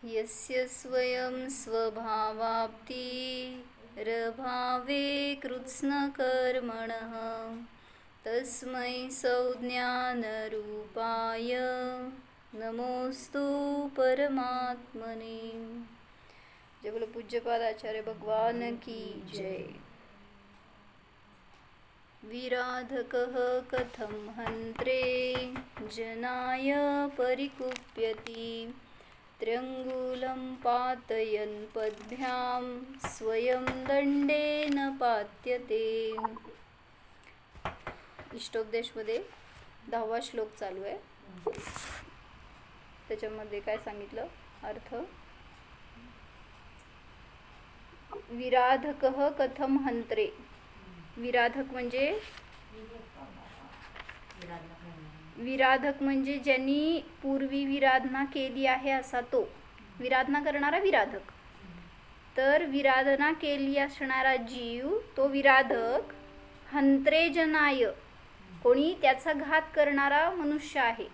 यस्य स्वयं स्वभावाप्तिरभावे कृत्स्नकर्मणः तस्मै संज्ञानरूपाय नमोस्तु परमात्मने। जय बोलो पूज्यपाद आचार्य भगवान की जय। विराधकः कथं हन्त्रे जनाय परिकुप्यति त्र्यङ्गुलं पातयन् पद्भ्यां स्वयं दंडेन पात्यते। इष्टोपदेशमध्ये 10वा श्लोक चालू आहे। त्याच्यामध्ये काय सांगितलं अर्थ? विराधकः कथं हन्त्रे। विराधक म्हणजे ज्यांनी पूर्वी विराधना केली आहे असा तो विराधना करणारा विराधक। तर विराधना केली असणारा जीव तो विराधक हंत्रे जनाय, कोणी त्याचा घात करणारा मनुष्य आहे।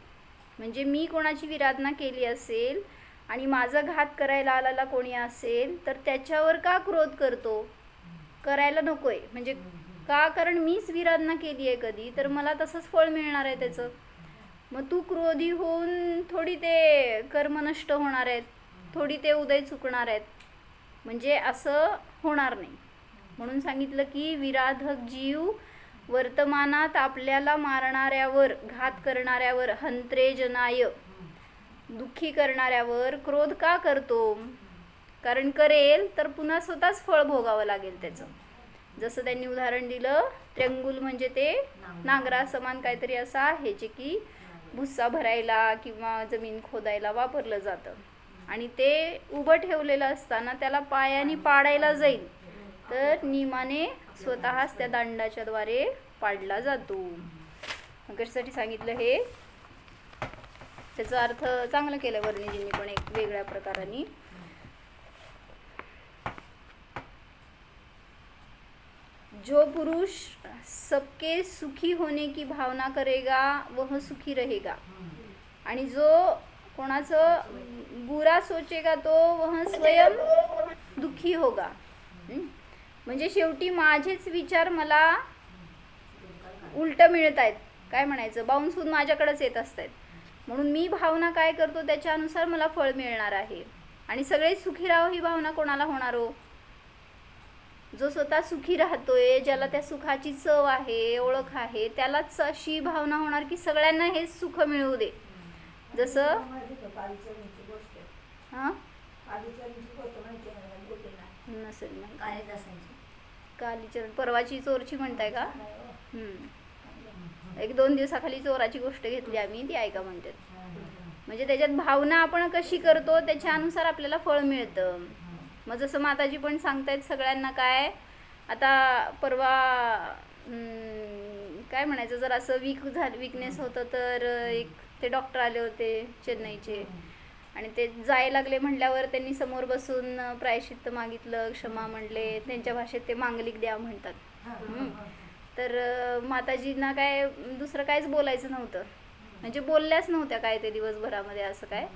म्हणजे मी कोणाची विराधना केली असेल आणि माझा घात करायला आलेला कोणी असेल तर त्याच्यावर का क्रोध करतो? करायला नकोय म्हणजे का? कारण मीच विराधना केली आहे कधी, तर मला तसंच फळ मिळणार आहे त्याचं। मग तू क्रोधी होऊन थोडी ते कर्म नष्ट होणार आहेत, थोडी ते उदय चुकणार आहेत, म्हणजे असं होणार नाही। म्हणून सांगितलं की विराधक जीव वर्तमानात आपल्याला मारणाऱ्यावर, घात करणाऱ्यावर, हंत्रे जनाय दुःखी करणाऱ्यावर क्रोध का करतो? कारण करेल तर पुन्हा स्वतःच फळ भोगावं लागेल त्याचं। जसं त्यांनी उदाहरण दिलं, त्र्यंगुल म्हणजे ते नांगरा समान काहीतरी असं आहे जे की भुस्सा भरायला किंवा जमीन खोदायला वापरलं जातं, आणि ते उभं ठेवलेलं असताना त्याला पायाने पाडायला जाईल तर नियमाने स्वतःच त्या दांडाच्या द्वारे पाडला जातो। कशासाठी सांगितलं हे? त्याचा अर्थ चांगला केला वर्णिजींनी पण एक वेगळ्या प्रकाराने। जो पुरुष सबके सुखी होने की भावना करेगा वह सुखी रहेगा, आणि जो कोणाचं बुरा सोचेगा तो वह स्वयं दुखी होगा। म्हणजे शेवटी माझेच विचार मला उलट मिळत आहेत, काय म्हणायचं, बाउन्स होऊन माझ्याकडेच येत असतात। म्हणून मी भावना काय करतो त्याच्यानुसार मला फळ मिळणार आहे। आणि सगळे सुखी राहो ही भावना कोणाला होणार हो? जो स्वतः सुखी राहतोय, ज्याला त्या सुखाची चव आहे, ओळख आहे, त्यालाच अशी भावना होणार की सगळ्यांना हेच सुख मिळू दे। जसं नसेल कालीचरण परवाची चोरची म्हणताय का? 1-2 दिवसाखाली चोराची गोष्ट घेतली आम्ही, ती ऐका म्हणतात। म्हणजे त्याच्यात भावना आपण कशी करतो त्याच्यानुसार आपल्याला फळ मिळतं। मग जसं माताजी पण सांगतायत सगळ्यांना, काय आता परवा काय म्हणायचं, जर असं विकनेस होतं तर एक ते डॉक्टर आले होते चेन्नईचे, आणि ते जायला लागले म्हटल्यावर त्यांनी समोर बसून प्रायश्चित्त मागितलं, क्षमा म्हणले, त्यांच्या भाषेत ते मांगलिक द्या म्हणतात। तर माताजींना काय दुसरं काहीच बोलायचं नव्हतं, म्हणजे बोलल्याच नव्हत्या काय ते दिवसभरामध्ये असं काय।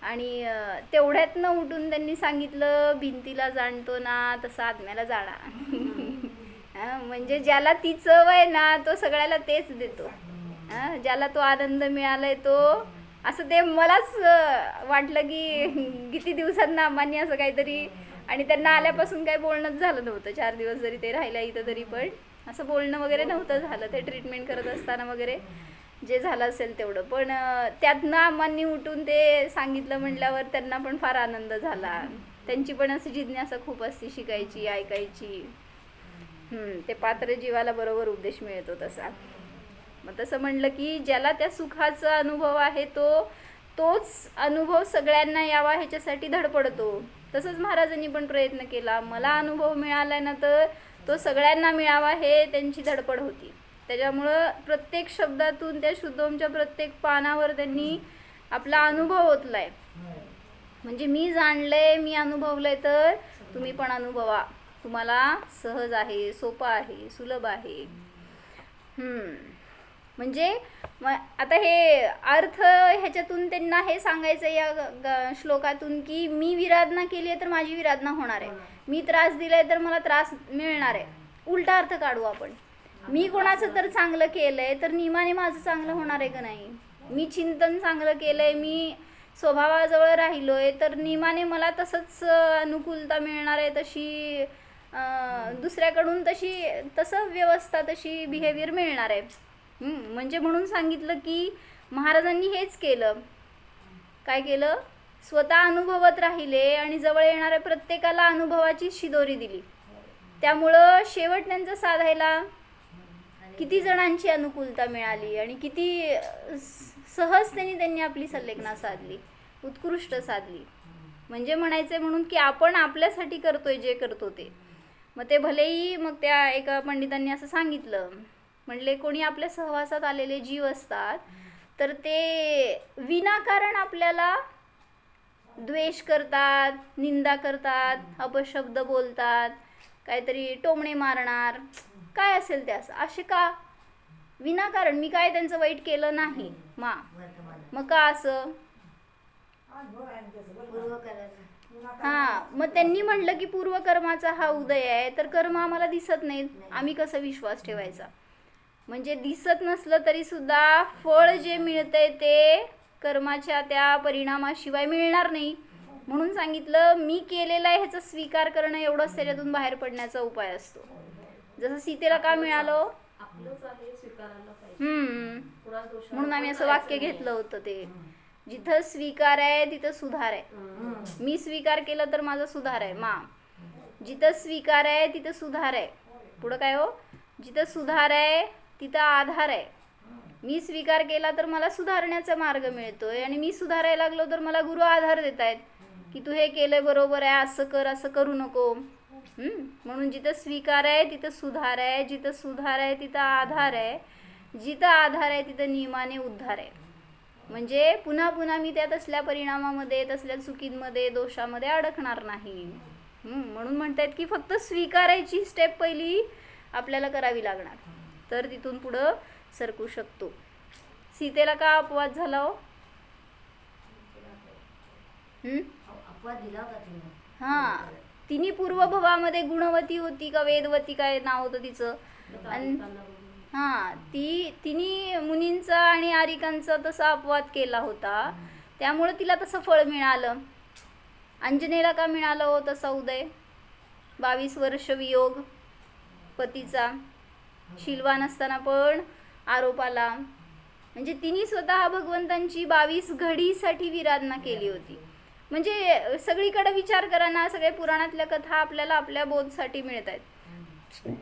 आणि तेवढ्यातनं उठून त्यांनी सांगितलं, भिंतीला जाणतो ना तसा आत्म्याला जाणा। म्हणजे ज्याला ती चव आहे ना तो सगळ्याला तेच देतो। ज्याला तो आनंद मिळालाय तो, असं ते मलाच वाटलं की किती दिवसांना अम्मांनी असं काहीतरी, आणि त्यांना आल्यापासून काही बोलणंच झालं नव्हतं 4 दिवस जरी ते राहिल्या इथं तरी पण असं बोलणं वगैरे नव्हतं झालं। ते ट्रीटमेंट करत असताना वगैरे जे झालं असेल तेवढं, पण त्यातनं अम्मांनी उठून ते सांगितलं म्हटल्यावर त्यांना पण फार आनंद झाला। त्यांची पण अशी जिज्ञासा खूप असते शिकायची, ऐकायची। ते पात्र जीवाला बरोबर उपदेश मिळतो तसा। मग तसं म्हणलं की ज्याला त्या सुखाचा अनुभव आहे तोच अनुभव सगळ्यांना यावा ह्याच्यासाठी धडपडतो। तसंच महाराजांनी पण प्रयत्न केला, मला अनुभव मिळाला ना तर तो सगळ्यांना मिळावा हे त्यांची धडपड होती। त्याच्यामुळं प्रत्येक शब्दातून त्या शुद्धोमच्या प्रत्येक पानावर त्यांनी आपला अनुभव ओतलाय। म्हणजे मी जाणलंय, मी अनुभवलंय, तर तुम्ही पण अनुभवा, तुम्हाला सहज आहे, सोपं आहे, सुलभ आहे। म्हणजे आता हे अर्थ ह्याच्यातून त्यांना हे सांगायचं या श्लोकातून की मी विराधना केली आहे तर माझी विराधना होणार आहे, मी त्रास दिलाय तर मला त्रास मिळणार आहे. उलटा अर्थ काढू आपण, मी कोणाचं तर चांगलं केलंय तर नियमाने माझं चांगलं होणार आहे का नाही. मी चिंतन चांगलं केलंय, मी स्वभावाजवळ राहिलोय तर नियमाने मला तसंच अनुकूलता मिळणार आहे, तशी दुसऱ्याकडून तसं व्यवस्था तशी बिहेवियर मिळणार आहे. म्हणजे म्हणून सांगितलं की महाराजांनी हेच केलं. काय केलं? स्वतः अनुभवत राहिले आणि जवळ येणाऱ्या प्रत्येकाला अनुभवाची शिदोरी दिली. त्यामुळं शेवट त्यांचं साधायला किती जणांची अनुकूलता मिळाली आणि किती सहजतेने त्यांनी आपली संलेखना साधली, उत्कृष्ट साधली. म्हणजे म्हणायचं म्हणून की आपण आपल्यासाठी करतोय जे करतो ते. मग ते भलेही मग त्या एका पंडितांनी असं सांगितलं, म्हणले कोणी आपल्या सहवासात आलेले जीव असतात तर ते विनाकारण आपल्याला द्वेष करतात, निंदा करतात, अपशब्द बोलतात, काहीतरी टोमणे मारणार, काय असेल ते असं. असे का? विनाकारण. मी काय त्यांचं वाईट केलं नाही मग का असं? हां, मग त्यांनी म्हटलं की पूर्वकर्माचा हा उदय आहे तर कर्म आम्हाला दिसत नाहीत, आम्ही कसं विश्वास ठेवायचा. म्हणजे दिसत नसलं तरी सुद्धा फळ जे मिळतंय ते कर्माच्या त्या परिणामाशिवाय मिळणार नाही. म्हणून सांगितलं मी केलेलं आहे ह्याचा स्वीकार करणं एवढंच त्याच्यातून बाहेर पडण्याचा उपाय असतो. जसं सीतेला का मिळालं? म्हणून आम्ही असं वाक्य घेतलं होतं, ते जिथं स्वीकार आहे तिथं सुधार आहे. मी स्वीकार केलं तर माझा सुधार आहे. जिथं स्वीकार आहे तिथं सुधार आहे. पुढं काय हो? जिथं सुधार आहे तिथं आधार आहे. मी स्वीकार केला तर मला सुधारण्याचा मार्ग मिळतोय आणि मी सुधारायला लागलो तर मला गुरु आधार देत आहेत की तू हे केलंय बरोबर आहे, असं कर, असं करू नको. म्हणून जिथं स्वीकार आहे तिथं सुधार आहे, जिथं सुधार आहे तिथं आधार आहे, जिथं आधार आहे तिथं नियमाने उद्धार आहे. म्हणजे पुन्हा पुन्हा मी त्या तसल्या परिणामामध्ये, तसल्या चुकींमध्ये, दोषामध्ये अडकणार नाही. म्हणून म्हणतायत की फक्त स्वीकारायची स्टेप पहिली आपल्याला करावी लागणार, तर तिथून पुढं सरकू शकतो. सीतेला का अपवाद झाला हो? हां, तिने पूर्वभवामध्ये गुणवती होती का वेदवती, काय नाव होतं तिचं. आणि हां, तिने मुनींचा आणि आरिकांचा तसा अपवाद केला होता, त्यामुळे तिला तसं फळ मिळालं. अंजनेला का मिळालं हो तसा उदय? 22 वर्ष वियोग पतीचा, शीलवान असताना पण आरोप आला. म्हणजे तिने स्वतः भगवंतांची 22 घडीसाठी विराधना केली होती. म्हणजे सगळीकडे विचार करा ना, सगळे पुराणातल्या कथा आपल्याला आपल्या बोधसाठी मिळत आहेत.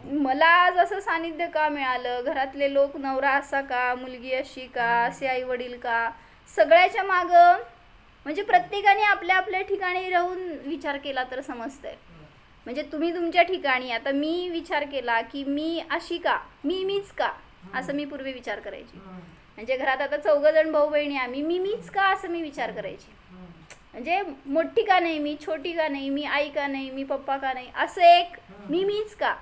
मला जसं सानिध्य का मिळालं, घरातले लोक, नवरा असा का, मुलगी अशी का, असे आई वडील का, सगळ्याच्या मागं म्हणजे प्रत्येकाने आपल्या आपल्या ठिकाणी राहून विचार केला तर समजतंय. म्हणजे तुम्ही तुमच्या ठिकाणी, आता मी विचार केला की मी अशी का, मीच का, असं मी पूर्वी विचार करायची. म्हणजे घरात आता 4 जण भाऊ बहिणी आम्ही, मीच का असं मी विचार करायची. म्हणजे मोठी का नाही मी, छोटी का नाही मी, आई का नाही मी, पप्पा का नाही, असं एक मीच का.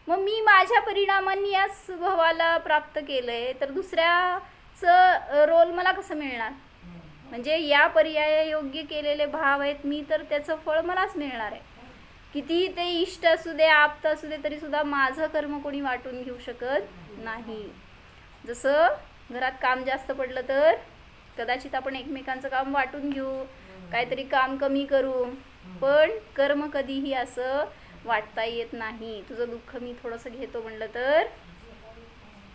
मग मी माझ्या परिणामांनी या स्वभावाला प्राप्त केलंय तर दुसऱ्याचं रोल मला कसं मिळणार. म्हणजे या पर्याय योग्य केलेले भाव आहेत मी, तर त्याचं फळ मलाच मिळणार आहे. किती ते इष्ट असू दे, आप्त असू दे, तरी सुद्धा माझं कर्म कोणी वाटून घेऊ शकत नाही. जसं घरात काम जास्त पडलं तर कदाचित आपण एकमेकांचं काम वाटून घेऊ, काहीतरी काम कमी करू, पण कर्म कधीही असं वाटता येत नाही. तुझं दुःख मी थोडंसं घेतो म्हणलं तर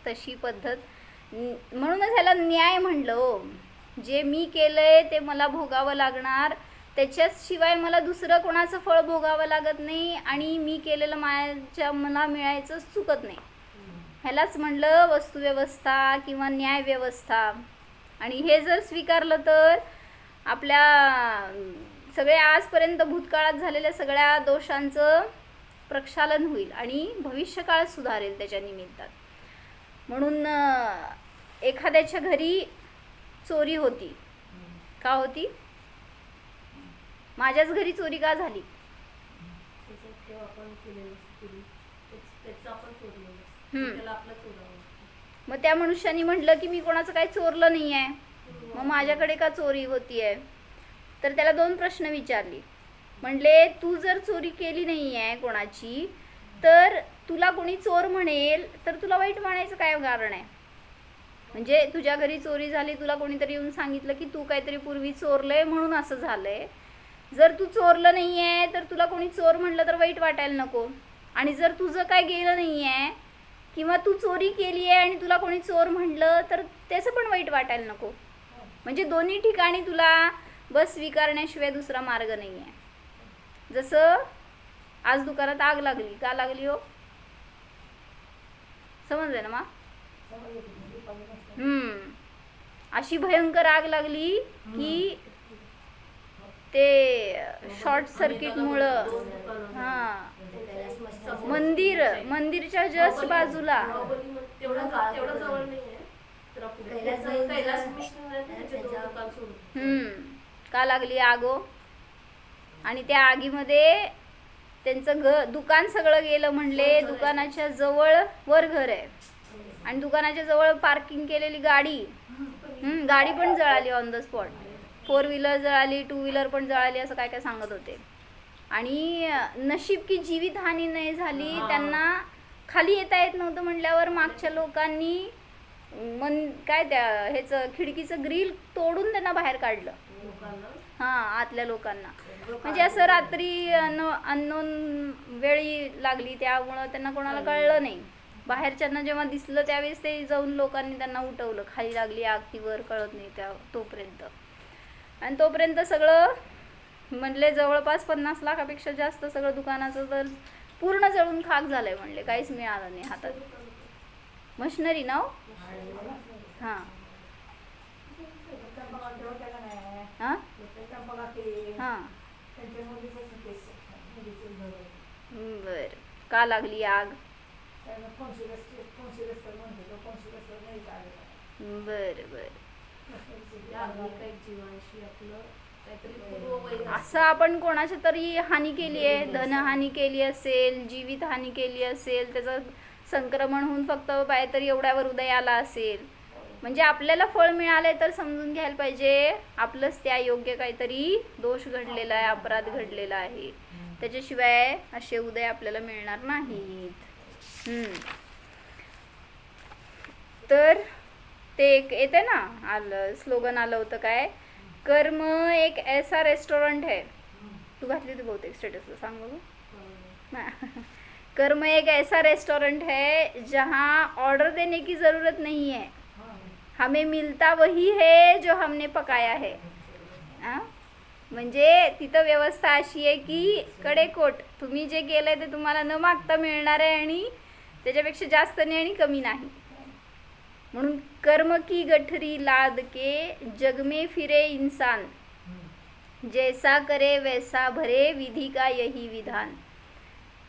तशी पद्धत. म्हणूनच ह्याला न्याय म्हणलं. जे मी केलंय ते मला भोगावं लागणार, त्याच्याशिवाय मला दुसरं कोणाचं फळ भोगावं लागत नाही आणि मी केलेलं मला मिळायचं चुकत नाही. ह्यालाच म्हणलं वस्तुव्यवस्था किंवा न्यायव्यवस्था. आणि हे जर स्वीकारलं तर आपल्या सगळ्या आजपर्यंत भूतकाळात झालेल्या सगळ्या दोषांचं प्रक्षालन होईल आणि भविष्यकाळ सुधारेल त्याच्या निमित्तात. म्हणून एखाद्याच्या घरी चोरी होती, का होती? माझ्याच घरी चोरी का झाली? मग त्या मनुष्याने म्हटलं की मी कोणाचं काही चोरलं नाही आहे, मग माझ्याकडे का चोरी होती आहे? तर त्याला 2 प्रश्न विचारले. म्हणले तू जर चोरी केली नाही आहे कोणाची, तर तुला कोणी चोर म्हणेल तर तुला वाईट म्हणायचं काय कारण आहे? म्हणजे तुझ्या घरी चोरी झाली, तुला कोणीतरी येऊन सांगितलं की तू काहीतरी पूर्वी चोरलंय म्हणून असं झालंय. जर तू चोरलं नाही आहे तर तुला कोणी चोर म्हटलं तर वाईट वाटायला नको. आणि जर तुझं काय गेलं नाही आहे किंवा तू चोरी केली आहे आणि तुला कोणी चोर म्हटलं तर त्याचं पण वाईट वाटायला नको. म्हणजे दोन्ही ठिकाणी तुला बस स्वीकारण्याशिवाय दुसरा मार्ग नाही आहे. जसं आज दुकानात आग लागली, का लागली हो? समजलं ना? अशी भयंकर आग लागली की ते शॉर्ट सर्किटमुळं मंदिरच्या जस्ट बाजूला का लागली आग हो? आणि त्या आगीमध्ये त्यांचं दुकान सगळं गेलं. म्हणले दुकानाच्या जवळ वर घर आहे आणि दुकानाच्या जवळ पार्किंग केलेली गाडी पण जळाली ऑन द स्पॉट. 4 व्हीलर जळाली, 2 व्हीलर पण जळाली, असं काय काय सांगत होते. आणि नशीब की जीवितहानी नाही झाली. त्यांना खाली येता येत नव्हतं म्हटल्यावर मागच्या लोकांनी काय त्या ह्याचं खिडकीचं ग्रिल तोडून त्यांना बाहेर काढलं. आतल्या लोकांना. म्हणजे असं रात्री अननोन वेळी लागली, त्यामुळं त्यांना कोणाला कळलं नाही. बाहेरच्यांना जेव्हा दिसलं त्यावेळेस ते जाऊन लोकांनी त्यांना उठवलं. खाली लागली आग, ती वर कळत नाही तोपर्यंत. आणि तोपर्यंत सगळं म्हणले जवळपास 50 लाखापेक्षा जास्त सगळं दुकानाचं तर पूर्ण जळून खाक झालंय. म्हणले काहीच मिळालं नाही हातात. मशिनरी ना? हां हां हां बर. का लागली आग? बर बर. असं आपण कोणाच्या तरी हानी केली आहे, धनहानी केली असेल, जीवित हानी केली असेल, त्याचं संक्रमण होऊन फक्त काहीतरी एवढ्यावर उदयाला असेल, म्हणजे आपल्याला फळ मिळालंय तर समजून घ्यायला पाहिजे आपलंच त्या योग्य काहीतरी दोष घडलेला आहे, अपराध घडलेला आहे. त्याच्याशिवाय असे उदय आपल्याला मिळणार नाहीत. तर ते एक येते ना, आलं स्लोगन आलं होतं काय, कर्म एक ऐसा रेस्टोरेंट है. तू घातली होती बहुतेक स्टेटसला, सांग बघू. कर्म एक ऐसा रेस्टोरेंट है जहाँ ऑर्डर देने की ज़रूरत नहीं है, हमें मिलता वही है जो हमने पकाया है. म्हणजे तिथं व्यवस्था अशी आहे की कडेकोट तुम्ही जे केलंय ते तुम्हाला न मागता मिळणार आहे आणि त्याच्यापेक्षा जास्त नाही आणि कमी नाही. म्हणून कर्म की गठरी लाद के जग में फिरे इंसान, जैसा करे वैसा भरे विधि का यही विधान.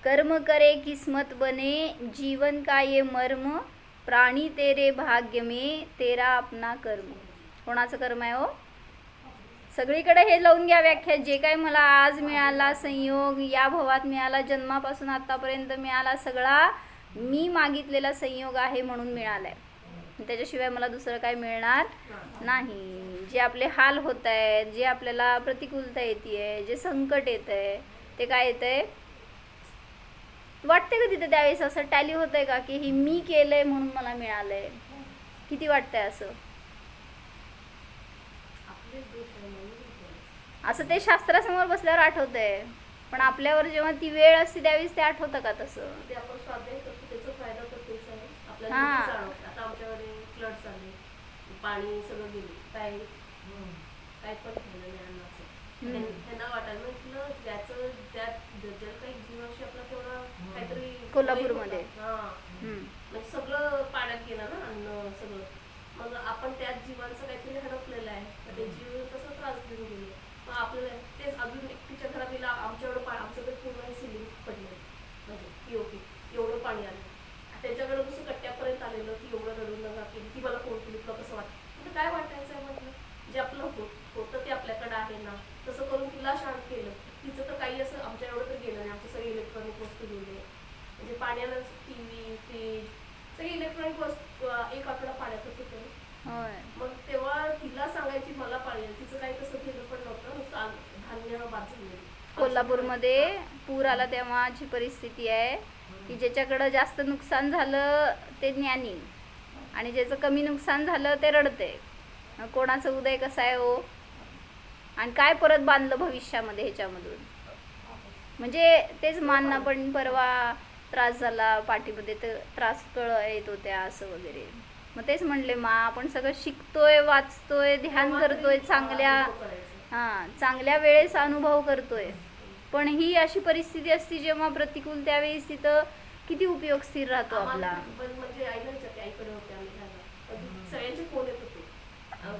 कर्म करे किस्मत बने जीवन का ये मर्म, प्राणी तेरे भाग्य में तेरा अपना कर्म. कोणाचं कर्म आहे हो? सगळीकडे हे लावून घ्या व्याख्या. जे काय मला आज मिळाला संयोग, या भवात मिळाला, जन्मापासून आतापर्यंत मिळाला, सगळा मी मागितलेला संयोग आहे म्हणून मिळालाय. त्याच्याशिवाय मला दुसरं काय मिळणार नाही. जे आपले हाल होत आहेत, जे आपल्याला प्रतिकूलता येते, जे संकट येत आहे, ते काय येत आहे? वाटते का तिथे त्यावेळेस असं टॅली होत आहे का की हे मी केलंय म्हणून मला मिळालंय? किती वाटतंय असं? असं ते शास्त्रासमोर बसल्यावर आठवतंय, पण आपल्यावर जेव्हा ती वेळ असते त्यावेळेस ते आठवतं का तसं? हां फ्लड्स आले, पाणी सगळं गेले, काय पण झालं नाही अन्नाचं. त्यांना वाटायला म्हटलं ज्याचं जर काही जीवाशी आपला तेवढा काहीतरी कोल्हापूरमध्ये म्हणजे सगळं पाण्यात गेलं ना अन्न सगळं. मग आपण त्याच जीवांचं काहीतरी हडपलेलं आहे, ते जीव तसं त्रास देऊन गेले. मग आपल्याला तेच अजून एकटीच्या घरात गेला, आमच्या एवढं आमचं तर पूर्ण सिलिंग पडलं, म्हणजे पीओपी एवढं पाणी आलं. त्याच्याकडे कसं कट्ट्यापर्यंत आलेलं की एवढं रडून नका केली, ती मला फोन केली, तुला कसं वाटतं? म्हणजे काय वाटायचं आहे म्हटलं, जे आपलं होतं ते आपल्याकडे आहे ना, तसं करून तिला शांत केलं. तिचं तर काही असं आमच्या एवढं तर गेलं नाही. आमचे सगळे इलेक्ट्रॉनिक वस्तू गेले, म्हणजे पाण्याला TV, फ्रीज, सगळे इलेक्ट्रॉनिक वस्तू एक आठवडा पाण्यातच होतं. होय. मग तेव्हा तिला सांगायची मला पाणी आहे. तिचं काही तसं केलं पण नव्हतं, नुसतं धान्य बाद झालेलं. कोल्हापूरमध्ये पूर आला तेव्हाची परिस्थिती आहे की ज्याच्याकडं जास्त नुकसान झालं ते ज्ञानी आणि ज्याचं कमी नुकसान झालं ते रडते. कोणाचं उदय कसं आहे हो, आणि काय परत बांधलं भविष्यामध्ये ह्याच्यामधून. म्हणजे तेच मानना पण परवा त्रास झाला पाठीमध्ये, तर त्रास कळ येत होत्या असं वगैरे. मग तेच म्हणले मा आपण सगळं शिकतोय, वाचतोय, ध्यान करतोय, चांगल्या वेळेस अनुभव करतोय. पण ही अशी परिस्थिती असती जेव्हा प्रतिकूल, त्यावेळेस तिथं किती उपयोग स्थिर राहतो आपला. म्हणजे आईला विचारते, आईकडे होते आम्ही सगळ्यांचे फोन येत होते.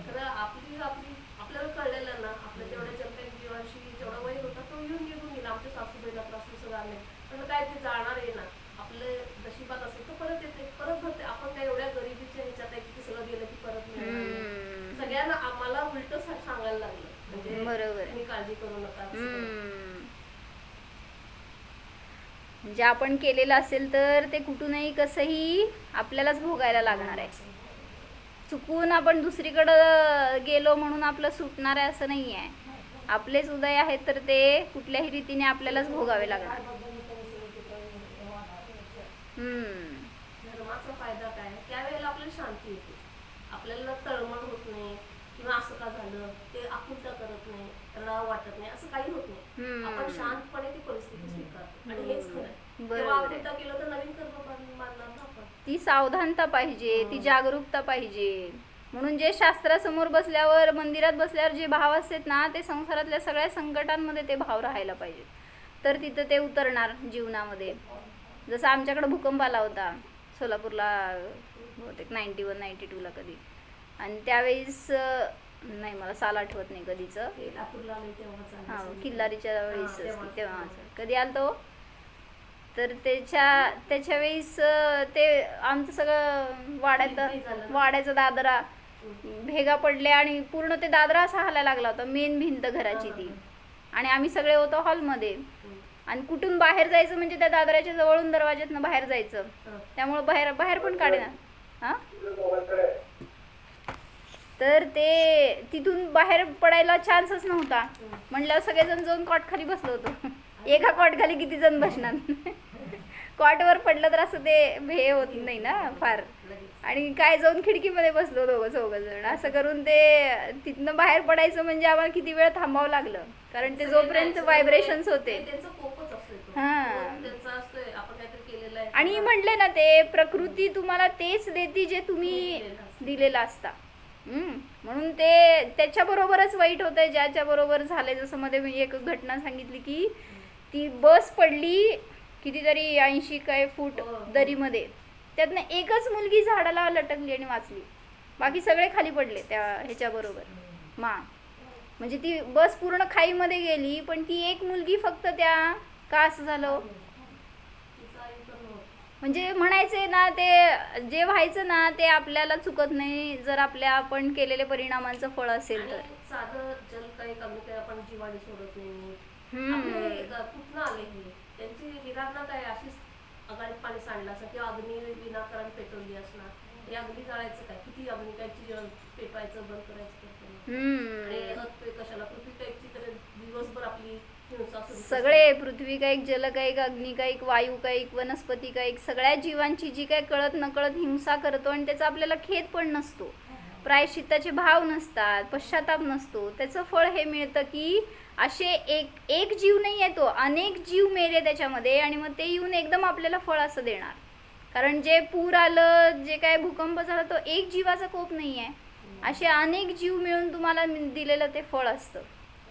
खरं आपल्याला कळलेलं ना, आपल्या तेवढ्या जन्म जीवाशी जेवढा वय होता तो निघून गेला. आमच्या सासूबाईला त्रास सगळं आले, पण काय ते जाणार आहे ना, आपले नशिबात असेल तर परत येते, परत भरते. आपण काय एवढ्या गरिबीच्या ह्याच्यात आहे की सगळं गेलं की परत मिळणार. सगळ्यांना आम्हाला उलट सांगायला लागलं, म्हणजे बरोबर, तुम्ही काळजी करू नका. म्हणजे आपण केलेलं असेल तर ते कुठूनही कसंही आपल्यालाच भोगायला लागणार आहे. चुकून आपण दुसरीकडं गेलो म्हणून आपलं सुटणार आहे असं नाही आहे. आपलेच उदय आहेत तर ते कुठल्याही रीतीने आपल्यालाच भोगावे लागणार. धर्माचा फायदा काय, त्यावेळेला आपल्याला शांती येते, आपल्याला तळमळ होत नाही किंवा असं का झालं ते आकुलता करत नाही, राव वाटत नाही, असं काही होत नाही. आपण शांतपणे ती परिस्थिती स्वीकारतो आणि हेच खरं. आकुलता केलं तर नवीन कर्म मानणार ना आपण. ती सावधानता पाहिजे, ती जागरूकता पाहिजे. म्हणून जे शास्त्रासमोर बसल्यावर, मंदिरात बसल्यावर जे भाव असतात ना, ते संसारातल्या सगळ्या संकटांमध्ये ते भाव राहायला पाहिजेत, तर तिथं ते उतरणार जीवनामध्ये. जसं आमच्याकडं भूकंप आला होता सोलापूरला, बहुतेक 91-92 ला कधी, आणि त्यावेळेस नाही मला साल आठवत नाही कधीचं. किल्लारीच्या वेळेस तेव्हा कधी आलतो. तर त्याच्या वेळेस ते आमचं सगळं वाड्याचा दादरा भेगा पडले आणि पूर्ण ते दादरा असा हलायला लागला होता, मेन भिंत घराची ती, आणि आम्ही सगळे होतो हॉलमध्ये. आणि कुठून बाहेर जायचं म्हणजे त्या दादऱ्याच्या जवळून दरवाज्यातनं बाहेर जायचं, त्यामुळं बाहेर पण काढेना. हां, तर ते तिथून बाहेर पडायला चान्सच नव्हता. म्हणल्यावर सगळेजण जाऊन कॉट खाली बसलो होतो. एका कॉट खाली किती जण बसणार. कॉटवर पडलं तर असं ते हे होत नाही ना फार, आणि काय जाऊन खिडकीमध्ये बसलो चौघं जण. असं करून ते तिथनं बाहेर पडायचं म्हणजे आम्हाला किती वेळ थांबावं लागलं, कारण ते जोपर्यंत व्हायब्रेशन्स होते. आणि म्हणले ना ते प्रकृती तुम्हाला तेच देते जे तुम्ही दिलेलं असता. म्हणून ते त्याच्याबरोबरच वाईट होतंय ज्याच्याबरोबर झालंय. जसं मध्ये मी एक घटना सांगितली की ती बस पडली कितीतरी 80 काय फूट दरीमध्ये, त्यातनं एकच मुलगी झाडाला लटकली आणि वाचली, बाकी सगळे खाली पडले त्या ह्याच्याबरोबर. म्हणजे ती बस पूर्ण खाईमध्ये गेली, पण ती एक मुलगी फक्त त्या का असं झालं. म्हणजे म्हणायचे ना, ते जे व्हायचं ना ते आपल्याला चुकत नाही, जर आपण केलेले परिणामांचं फळ असेल तर. साधं जल काही कमी काही आपण जीवाणी सोडत नाही. कुठनं आले हे, त्यांची विराधना काय अशीच अगाडीत पाणी सांडलं असं किंवा अग्नी विनाकारण पेटवली असणार. हे अग्नी जाळायचं काय, किती अग्नी कायची पेटवायचं बंद करायचं आणि कशाला पृथ्वी कायची तर दिवसभर आपली सगळे पृथ्वी का एक, जल का एक, अग्नी का एक, वायू का एक, वनस्पती का एक, सगळ्या जीवांची जी काय कळत नकळत हिंसा करतो आणि त्याचा आपल्याला खेद पण नसतो, प्रायश्चित्ताचे भाव नसतात, पश्चाताप नसतो. त्याचं फळ हे मिळतं की असे एक जीव नाही आहे, तो अनेक जीव मेले त्याच्यामध्ये, आणि मग ते येऊन एकदम आपल्याला फळ असं देणार. कारण जे पूर आलं, जे काय भूकंप झाला, तो एक जीवाचा कोप नाही आहे, असे अनेक जीव मिळून तुम्हाला दिलेलं ते फळ असतं.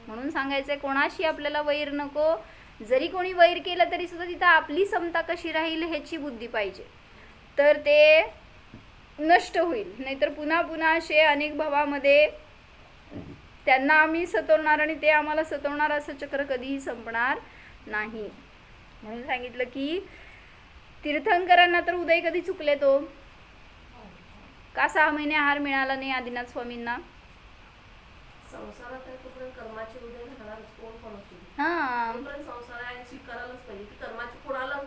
म्हणून सांगायचं आहे, कोणाशी आपल्याला वैर नको. जरी कोणी वैर केलं तरी सुद्धा तिथं आपली समता कशी राहील ह्याची बुद्धी पाहिजे, तर ते नष्ट होईल. नाहीतर पुन्हा पुन्हा असे अनेक भावामध्ये त्यांना आम्ही सतवणार आणि ते आम्हाला सतवणार, असं चक्र कधीही संपणार नाही. म्हणून सांगितलं की तीर्थंकरांना तर उदय कधी चुकले तो का 6 महिने आहार मिळाला नाही आदिनाथ स्वामींना. संसारात आहे तोपर्यंत कर्माचे उदय राहणारच, कोण पण असू दे. हां तोपर्यंत संसार आहे स्वीकारायलाच पाहिजे की कर्माचे,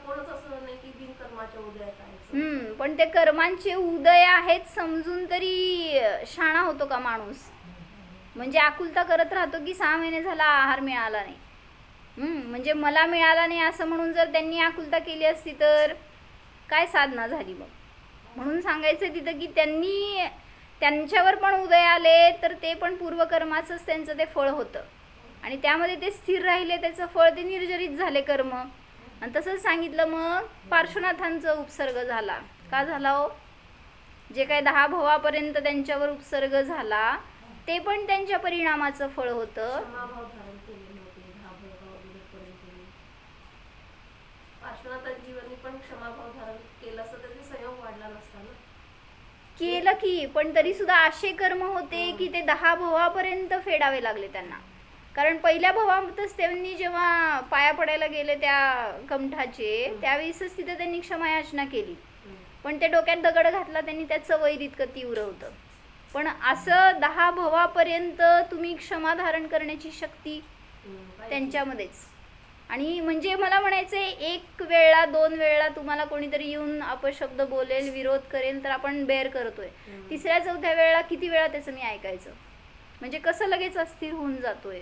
कोणच असं नाही की बिनकर्माच्या उदयात आहे. पण ते कर्मांचे उदय आहेत समजून तरी शाणा होतो का माणूस? म्हणजे आकुलता करत राहतो की 6 महिने झाला आहार मिळाला नाही. म्हणजे मला मिळाला नाही असं म्हणून जर त्यांनी आकुलता केली असती तर काय साधना झाली मग? म्हणून सांगायचं तिथं की त्यांच्यावर पण उदय आले तर ते पण पूर्वकर्माचंच त्यांचं ते फळ होतं आणि त्यामध्ये ते स्थिर राहिले, त्याचं फळ ते निर्जरित झाले कर्म. आणि तसंच सांगितलं मग पार्श्वनाथांचा उपसर्ग झाला. का झाला हो? जे काय 10 भवापर्यंत त्यांच्यावर उपसर्ग झाला ते पण त्यांच्या परिणामाचं फळ होतं. क्षमाभाव धारण केलेले होते 10 भोगापर्यंत. पार्श्वनाथांच्या जीवनी पण क्षमाभाव धारण केलं असतं तर ते संयोग वाढला नसता ना. केलं की, पण तरी सुद्धा असे कर्म होते की ते 10 भवापर्यंत फेडावे लागले त्यांना. कारण पहिल्या भवातच त्यांनी जेव्हा पाया पडायला गेले त्या कमठाचे त्यावेळेसच तिथे त्यांनी क्षमायाचना केली. पण ते डोक्यात दगड घातला त्यांनी, त्याचं वैर इतकं तीव्र होतं. पण असं 10 भवापर्यंत तुम्ही क्षमा धारण करण्याची शक्ती त्यांच्यामध्येच. आणि म्हणजे मला म्हणायचं आहे, 1 वेळा 2 वेळा तुम्हाला कोणीतरी येऊन अपशब्द बोलेल, विरोध करेल तर आपण बेअर करतोय. 3ऱ्या 4थ्या वेळेला किती वेळा त्याचं मी ऐकायचं? म्हणजे कसं लगेच अस्थिर होऊन जातोय.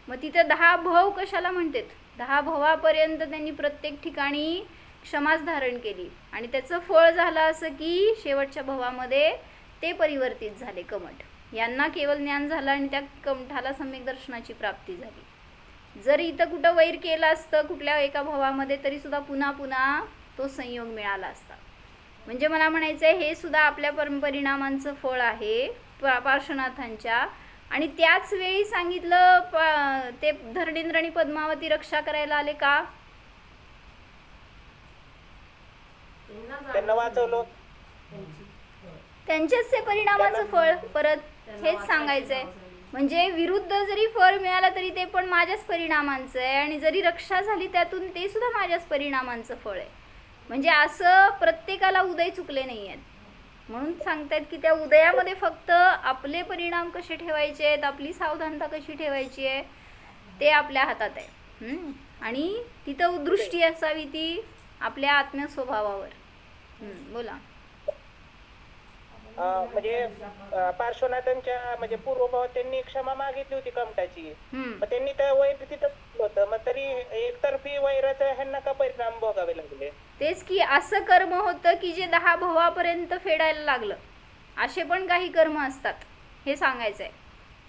मग तिथं 10 भव कशाला म्हणतात? 10 भवापर्यंत त्यांनी प्रत्येक ठिकाणी क्षमाच धारण केली आणि त्याचं फळ झालं असं की शेवटच्या भवामध्ये ते परिवर्तित झाले कमठ. यांना केवळ ज्ञान झालं आणि त्या कमठाला सम्यक दर्शनाची प्राप्ती झाली. जर इथं कुठं वैर केलं असतं कुठल्या एका भवामध्ये तरी सुद्धा पुन्हा पुन्हा तो संयोग मिळाला असता. म्हणजे मला म्हणायचं आहे, हे सुद्धा आपल्या परिणामांचं फळ आहे पार्श्वनाथांच्या. आणि त्याच वेळी सांगितलं ते धरणेंद्र आणि पद्मावती रक्षा करायला आले का? त्यांना वाचवलं. त्यांचेच ते परिणामाचं फळ परत हेच सांगायचंय. म्हणजे विरुद्ध जरी फळ मिळालं तरी ते पण माझ्याच परिणामांचं आहे आणि जरी रक्षा झाली त्यातून ते सुद्धा माझ्याच परिणामांचं फळ आहे. म्हणजे असं प्रत्येकाला उदय चुकले नाही आहेत. म्हणून सांगतायत की त्या उदयामध्ये फक्त आपले परिणाम कसे ठेवायचे आहेत, आपली सावधानता कशी ठेवायची आहे ते आपल्या हातात आहे. आणि तिथं दृष्टी असावी ती आपल्या आत्मस्वभावावर. बोला. म्हणजे पार्श्वनाथांच्या म्हणजे पूर्वभावात त्यांनी क्षमा मागितली होती कमठाची. मग त्यांनी त्या वैर तिथं होतं, मग तरी एकतर्फी वैराचा ह्यांना का परिणाम भोगावे लागले? तेच की, असं कर्म होतं की जे 10 भवापर्यंत फेडायला लागलं. असे पण काही कर्म असतात हे सांगायचं आहे.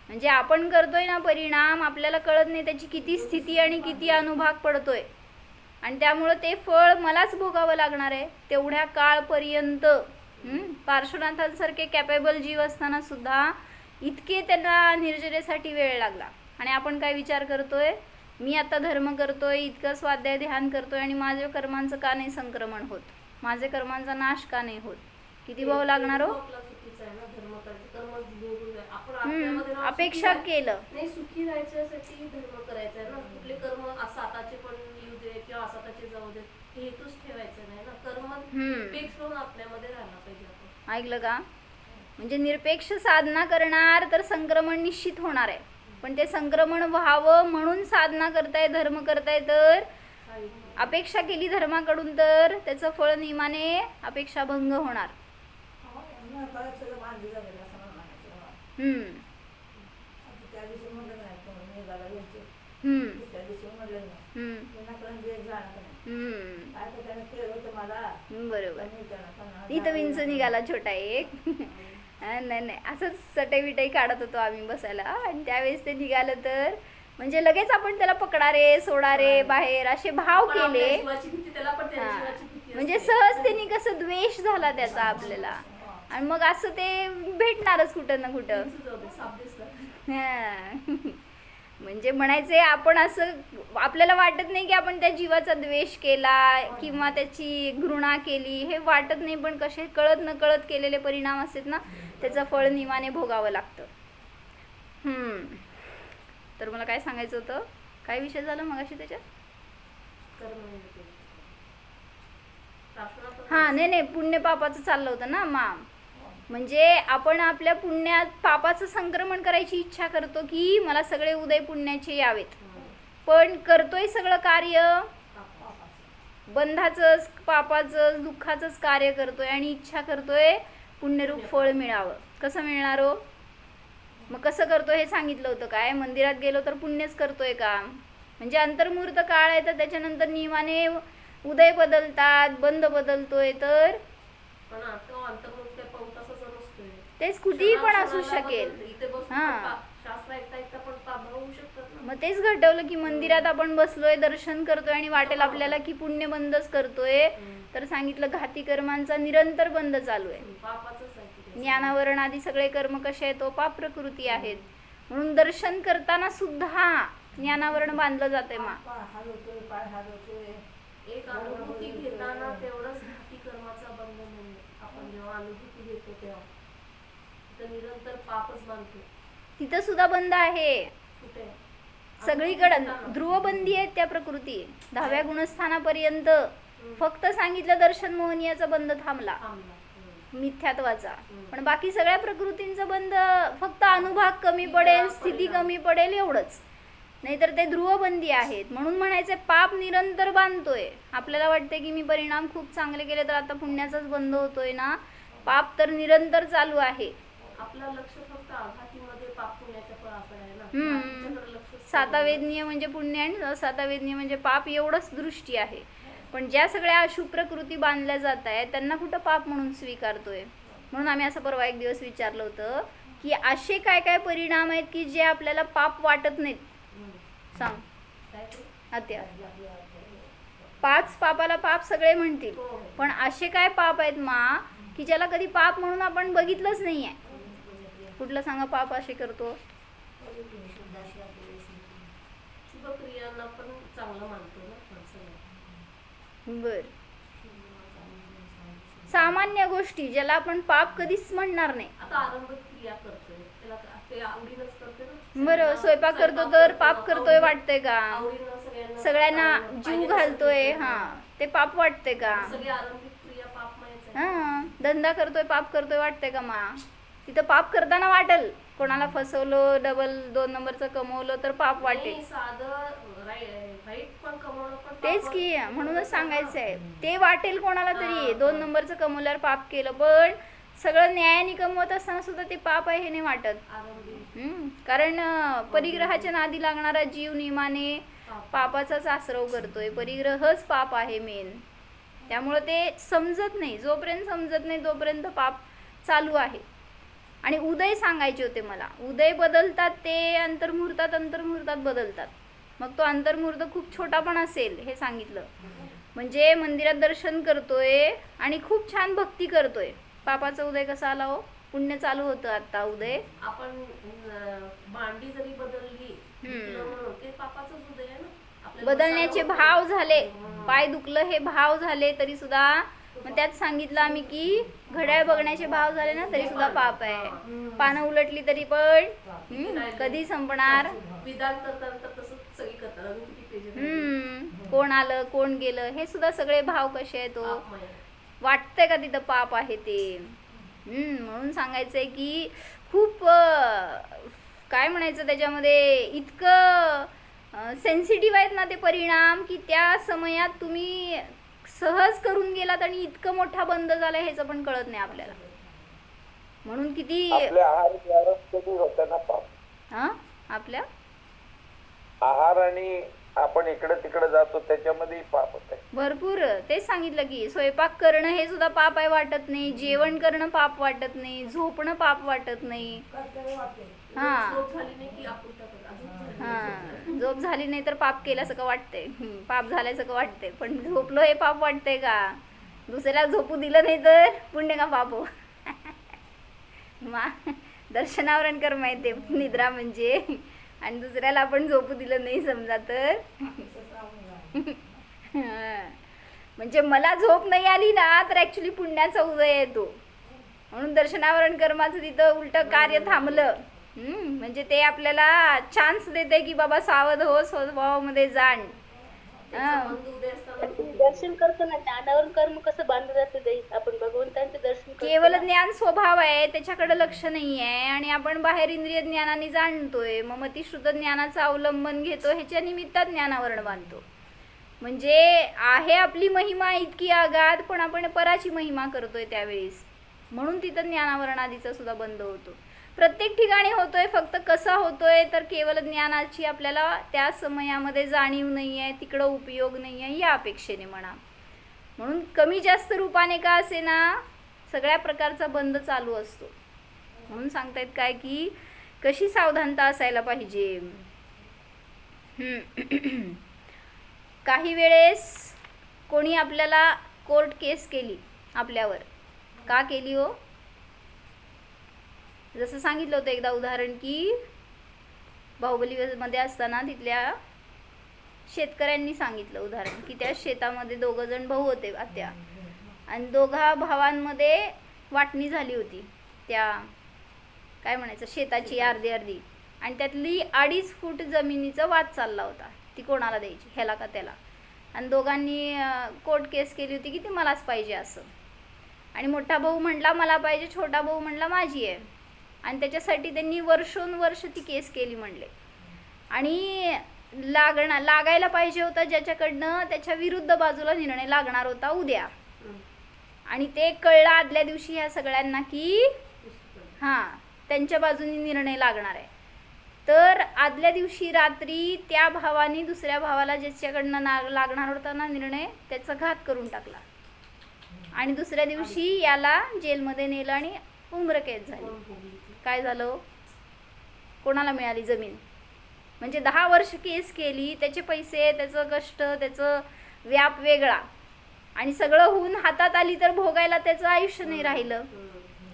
म्हणजे आपण करतोय ना परिणाम, आपल्याला कळत नाही त्याची किती स्थिती आणि किती अनुभाग पडतोय आणि त्यामुळं ते फळ मलाच भोगावं लागणार आहे तेवढ्या काळपर्यंत. पार्श्वनाथांसारखे कॅपेबल जीव असताना सुद्धा इतके त्यांना निर्जरेसाठी वेळ लागला. आणि आपण काय विचार करतोय, मी आता धर्म करतोय, इतकं स्वाध्याय ध्यान करतोय आणि माझ्या कर्मांचं का नाही संक्रमण होत, माझे कर्मांचा नाश का नाही होत? किती भाव लागणार हो? अपेक्षा केलं नाही, सुखी राहायच्यासाठी धर्म करायचा आहे ना. कुठले कर्म साताचे पण येऊ दे किंवा असाताचे जाऊ दे हे हेतूच ठेवायचं नाही ना. कर्म निरपेक्ष होऊन आपल्यामध्ये राहायला पाहिजे आपण. ऐकलं का? म्हणजे निरपेक्ष साधना करणार तर संक्रमण निश्चित होणार आहे. पण ते संक्रमण व्हावं म्हणून साधना करताय, धर्म करताय, तर अपेक्षा केली धर्माकडून तर त्याचं फळ नियमाने अपेक्षाभंग होणार. बरोबर. इथं विंच निघाला छोटा एक. नाही नाही, असंच चटई बिटाई काढत होतो आम्ही बसायला आणि त्यावेळेस ते निघालं तर म्हणजे लगेच आपण त्याला पकडा रे, सोडा रे बाहेर असे भाव केले. म्हणजे सहज त्यांनी कसं द्वेष झाला त्याचा आपल्याला आणि मग असं ते भेटणारच कुठं ना कुठं. म्हणजे म्हणायचे आपण असं आपल्याला वाटत नाही की आपण त्या जीवाचा द्वेष केला किंवा त्याची घृणा केली, हे वाटत नाही. पण कसे कळत न कळत केलेले परिणाम असतात ना, त्याचं फळ नियमाने भोगावं लागतं. तर मला काय सांगायचं होतं, काय विषय झाला मगाशी त्याच्यात? हां, नाही पुण्य पापाचं चाललं होतं ना. म्हणजे आपण आपल्या पुण्यात पापाचं संक्रमण करायची इच्छा करतो की मला सगळे उदय पुण्याचे यावेत, पण करतोय सगळं कार्य बंधाचंच, पापाचंच, दुःखाचंच कार्य करतोय आणि इच्छा करतोय पुण्यरूप फळ मिळावं. कसं मिळणार हो? मग कसं करतोय हे सांगितलं होतं काय? मंदिरात गेलो तर पुण्यच करतोय का? म्हणजे अंतर्मुहूर्त काळ आहे तर त्याच्यानंतर नियमाने उदय बदलतात, बंध बदलतोय, तर पण आता अंतर्मुख काय पाऊल तासाचा नसतोय. तेच कुठेही पण असू क्षणाक्षणाला शकेल. बदलतं. इथे बसून हा. पण शास्त्र ऐकता ऐकता पण पाप होऊ शकतात ना. मग तेच घडवलं की मंदिरात आपण बसलोय, दर्शन करतोय आणि वाटेल आपल्याला की पुण्य बंधच करतोय, तर सांगितलं घाती कर्मांचा निरंतर बंध चालू आहे. पापाचंच आहे की ते. ज्ञानावरण आदी सगळे कर्म कसे आहेत तो पाप प्रकृती आहेत. म्हणून दर्शन करताना सुद्धा ज्ञानावरण बांधलं जाते मा. एक अनुभूती घेताना तेवढंच घाती कर्माचा बंध नाही. आपण जेव्हा अनुभूती घेतो तेव्हा तर निरंतर पापच बांधतो. तिथं सुद्धा बंद आहे कुठे? सगळीकडं. ध्रुवबंदी आहेत त्या प्रकृती 10व्या गुणस्थानापर्यंत. फक्त सांगितलं दर्शन मोहनीयाचा बंद थांबला, मिथ्यात्वाचा. पण बाकी सगळ्या प्रकृतींचा बंद फक्त अनुभाग कमी पडेल, स्थिती कमी पडेल एवढंच. नाहीतर ते ध्रुवबंदी आहेत. म्हणून म्हणायचे पाप निरंतर बांधतोय. आपल्याला वाटते की मी परिणाम खूप चांगले केले तर आता पुण्याचाच बंद होतोय ना. पाप तर निरंतर चालू आहे. आपलं लक्ष फक्त आघातीमध्ये पाप पुण्याच्या फळाकडे आहे ना. बाकीच्याकडे लक्ष सातावेदनीय म्हणजे पुण्य आणि असातावेदनीय म्हणजे पाप, एवढंच दृष्टी आहे. पण ज्या सगळ्या अशुभ प्रकृती बांधल्या जात आहेत त्यांना कुठं पाप म्हणून स्वीकारतोय. म्हणून आम्ही असं परवा एक दिवस विचारलं होतं की असे काय काय परिणाम आहेत की जे आपल्याला पाप वाटत नाहीत. सांग काय ते? आत्या. 5 पापाला पाप सगळे म्हणतील, हो. पण असे काय पाप आहेत मा की ज्याला कधी पाप म्हणून आपण बघितलंच नाहीये. कुठलं सांगा पाप असे करतो? शुभक्रियांना पण चांगलं मानतो ना माणसाला. बर. सामान्य गोष्टी ज्याला आपण पाप कधीच म्हणणार नाही. आता आरंभिक क्रिया करतोय त्याला ते आवडीनच करते ना. बरं, स्वयंपाक करतो तर पाप करतोय वाटतंय का? आवडीनं सगळ्यांना जीव घालतोय, हा, ते पाप वाटते का? सगळी आरंभिक क्रिया पापमयच आहे. हा, धंदा करतोय पाप करतोय वाटतंय का मा? तिथं पाप करताना वाटेल. कोणाला फसवलं, डबल 2 नंबरचं कमवलं तर पाप वाटेल. नाही, साधं राईट पण कमवणं पण तेच पाप. की, म्हणूनच सांगायचंय ते वाटेल कोणाला तरी. 2 नंबरचं कमवल्यावर पाप केलं, पण सगळं न्यायाने कमवत असताना सुद्धा ते पाप आहे हे नाही वाटत. आरंभिक कारण परिग्रहाच्या नादी लागणारा जीव नियमाने पापाचाच आश्रव करतोय. परिग्रहच पाप आहे मेन. त्यामुळं ते समजत नाही. जोपर्यंत समजत नाही तोपर्यंत पाप चालू आहे. आणि उदय सांगायचे होते मला. उदय बदलतात ते अंतर्मुहूर्तात बदलतात. मग तो अंतर्मुहूर्त खूप छोटा पण असेल हे सांगितलं. म्हणजे मंदिरात दर्शन करतोय आणि खूप छान भक्ती करतोय. पापाचा उदय कसा आला हो? पुण्य चालू होतं आता उदय. आपण भांडी जरी बदलली म्हणून ते पापाचंच उदय आहे ना. आपल्याला बदलण्याचे बसायला भाव होतं. झाले, पाय दुखलं हे भाव झाले तरी सुद्धा. मग त्यात सांगितलं आम्ही की घड्याळ बघण्याचे भाव झाले ना तरी सुद्धा पाप आहे. पानं उलटली तरी पण कधी संपणार? विधान करताना तर तसंच सगळी करतात. अजून किती पेज कोण आलं कोण गेलं हे सुद्धा सगळे भाव कसे आहेत तो पापमय. वाटतंय का तिथं पाप आहे ते. म्हणून सांगायचंय की खूप काय म्हणायचं त्याच्यामध्ये इतकं सेन्सिटिव्ह आहेत ना ते परिणाम की त्या समयात तुम्ही सहज करून गेलात आणि इतकं मोठा बंद झाला ह्याचं पण कळत नाही आपल्याला. म्हणून किती आपल्या आहार कधी होतं ना पाप. हा आपल्या आहार आणि आपण इकडे तिकडे जातो त्याच्यामध्ये पाप होत आहे. भरपूर. तेच सांगितलं की स्वयंपाक करणं हे सुद्धा पाप आहे वाटत नाही. जेवण करणं पाप वाटत नाही. झोपणं पाप वाटत नाही. हा झोप झाली नाही की आपुलता करतात. अजून झाली नाही. हा, झोप झाली नाही तर पाप केल्यासारखं वाटतंय. पाप झाल्यासारखं वाटतंय. पण झोपलो हे पाप वाटतंय का? दुसऱ्याला झोपू दिलं नाही तर पुण्य का पाप हो? दर्शनावरण कर्म आहे ते निद्रा म्हणजे. आणि दुसऱ्याला आपण झोपू दिलं नाही समजा तर म्हणजे मला झोप नाही आली ना तर ऍक्च्युली पुण्याचा उदय येतो. म्हणून दर्शनावरण कर्माचं तिथं उलट कार्य थांबलं. म्हणजे ते आपल्याला चान्स देते की बाबा सावध हो, स्वभावामध्ये जाण. त्याचा बंधू उदय असताना दर्शन करतो ना, ज्ञानावरून कर्म कसं बांधलं जातं ते आपण भगवंतांचं दर्शन करतो केवल ना. ज्ञान स्वभाव आहे, त्याच्याकडे लक्ष नाही आहे आणि आपण बाहेर इंद्रिय ज्ञानाने जाणतोय, मग मतिश्रुत ज्ञानाचं अवलंबन घेतो, ह्याच्या निमित्तात ज्ञानावरण बांधतो. म्हणजे आहे आपली महिमा इतकी आगाध, पण आपण पराची महिमा करतोय त्यावेळेस, म्हणून तिथं ज्ञानावरण आधीचा सुद्धा बंद होतो. प्रत्येक ठिकाणी होतोय, फक्त कसा होतोय तर केवळ ज्ञानाची आपल्याला त्या समयामध्ये जाणीव नाही आहे, तिकडं उपयोग नाही आहे या अपेक्षेने म्हणा. म्हणून कमी जास्त रूपाने का असेना सगळ्या प्रकारचा बंद चालू असतो. म्हणून सांगतायत काय की कशी सावधानता असायला पाहिजे. काही वेळेस कोणी आपल्याला कोर्ट केस केली आपल्यावर, का केली हो? जसं सांगितलं होतं एकदा उदाहरण की बाहुबलीमध्ये असताना तिथल्या शेतकऱ्यांनी सांगितलं उदाहरण की त्या शेतामध्ये 2 जण भाऊ होते आत्या, आणि 2 भावांमध्ये वाटणी झाली होती त्या काय म्हणायचं शेताची अर्धी अर्धी, आणि त्यातली 2.5 फूट जमिनीचा वाद चालला होता, ती कोणाला द्यायची, ह्याला का त्याला. आणि दोघांनी कोर्ट केस केली होती की ती मलाच पाहिजे असं. आणि मोठा भाऊ म्हटला मला पाहिजे, छोटा भाऊ म्हटला माझी आहे, आणि त्याच्यासाठी त्यांनी वर्षोनवर्ष ती केस केली म्हणले. आणि लागायला पाहिजे होता ज्याच्याकडनं त्याच्या विरुद्ध बाजूला निर्णय लागणार होता उद्या, आणि ते कळलं आदल्या दिवशी ह्या सगळ्यांना की त्यांच्या बाजूनी निर्णय लागणार आहे. तर आदल्या दिवशी रात्री त्या भावाने दुसऱ्या भावाला ज्याच्याकडनं लागणार होता ना निर्णय, त्याचा घात करून टाकला, आणि दुसऱ्या दिवशी याला जेलमध्ये नेलं आणि उम्रकैद झाली. काय झालं? कोणाला मिळाली जमीन? म्हणजे 10 वर्ष केस केली, त्याचे पैसे, त्याचं कष्ट, त्याचं व्याप वेगळा, आणि सगळं होऊन हातात आली तर भोगायला त्याचं आयुष्य नाही राहिलं,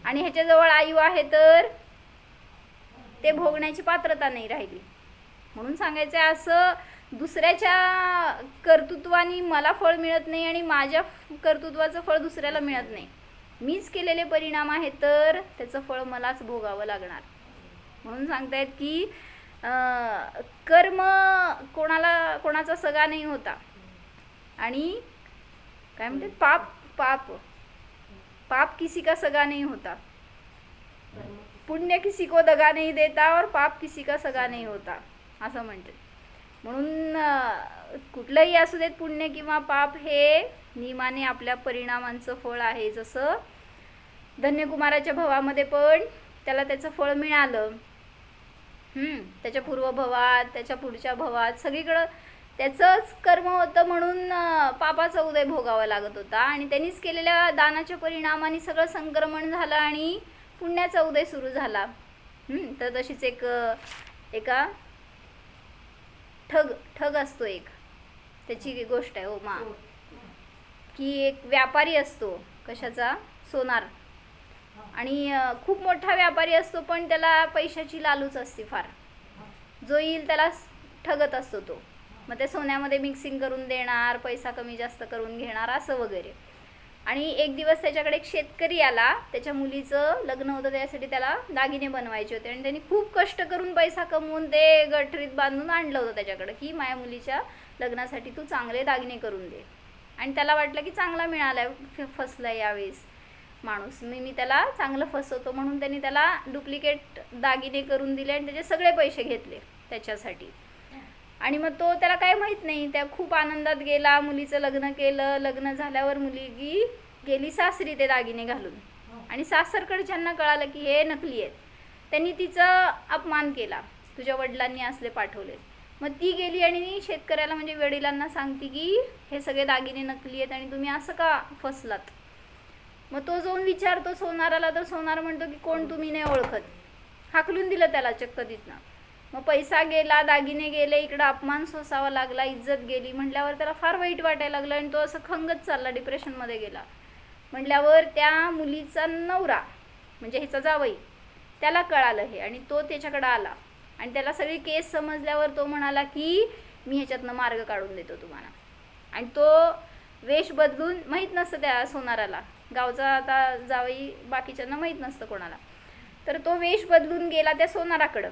आणि ह्याच्याजवळ आयु आहे तर ते भोगण्याची पात्रता नाही राहिली. म्हणून सांगायचं आहे असं दुसऱ्याच्या कर्तृत्वाने मला फळ मिळत नाही आणि माझ्या कर्तृत्वाचं फळ दुसऱ्याला मिळत नाही. मीच केलेले परिणाम आहेत तर त्याचं फळ मलाच भोगावं लागणार. म्हणून सांगतायत की कर्म कोणाचा सगा नाही होता, आणि काय म्हणतात पाप पाप पाप किसी का सगा नहीं होता, पुण्य किसी को दगा नहीं देता और पाप किसी का सगा नहीं होता असं म्हणतात. म्हणून कुठलंही असू देत, पुण्य किंवा पाप हे नियमाने आपल्या परिणामांचं फळ आहे. जसं धन्यकुमाराच्या भवामध्ये पण त्याला त्याचं फळ मिळालं, त्याच्या पूर्वभवात, त्याच्या पुढच्या भवात, सगळीकडं त्याचंच कर्म होतं, म्हणून पापाचा उदय भोगावा लागत होता, आणि त्यांनीच केलेल्या दानाच्या परिणामाने सगळं संक्रमण झालं आणि पुण्याचा उदय सुरू झाला. तर तशीच एका ठग असतो एक, त्याची गोष्ट आहे हो मा, की एक व्यापारी असतो कशाचा, सोनार, आणि खूप मोठा व्यापारी असतो, पण त्याला पैशाची लालूच असते फार, जो येईल त्याला ठगत असतो तो. मग ते सोन्यामध्ये मिक्सिंग करून देणार, पैसा कमी जास्त करून घेणार असं वगैरे. आणि एक दिवस त्याच्याकडे एक शेतकरी आला, त्याच्या मुलीचं लग्न होतं, त्यासाठी त्याला दागिने बनवायचे होते, आणि त्यांनी खूप कष्ट करून पैसा कमवून ते गठरीत बांधून आणलं होतं त्याच्याकडे, की माझ्या मुलीच्या लग्नासाठी तू चांगले दागिने करून दे. आणि त्याला वाटलं की चांगला मिळाला, फसला यावेळेस माणूस, मी त्याला चांगलं फसवतो, म्हणून त्यांनी त्याला डुप्लिकेट दागिने करून दिले आणि त्याचे सगळे पैसे घेतले त्याच्यासाठी. आणि मग तो त्याला काय माहीत नाही, त्या खूप आनंदात गेला, मुलीचं लग्न केलं. लग्न झाल्यावर मुलगी गेली सासरी ते दागिने घालून, आणि सासरकडच्यांना कळालं की हे नकली आहेत. त्यांनी तिचा अपमान केला, तुझ्या वडिलांनी असले पाठवले. मग ती गेली आणि शेतकऱ्याला म्हणजे वडिलांना सांगते की हे सगळे दागिने नकली आहेत आणि तुम्ही असं का फसलात. मग तो जाऊन विचारतो सोनाराला, तर सोनार म्हणतो की कोण, तुम्ही नाही ओळखत. हाकलून दिलं त्याला चक्क तिथनं. मग पैसा गेला, दागिने गेले, इकडं अपमान सोसावा लागला, इज्जत गेली. म्हटल्यावर त्याला फार वाईट वाटायला लागलं आणि तो असं खंगत चालला, डिप्रेशनमध्ये गेला. म्हटल्यावर त्या मुलीचा नवरा म्हणजे हिचा जावई, त्याला कळालं हे, आणि तो त्याच्याकडं आला, आणि त्याला सगळी केस समजल्यावर तो म्हणाला की मी ह्याच्यातनं मार्ग काढून देतो तुम्हाला. आणि तो वेश बदलून, माहीत नसतं त्या सोनाराला, गावचा आता जावई बाकीच्यांना माहीत नसतं कोणाला, तर तो वेश बदलून गेला त्या सोनाराकडं,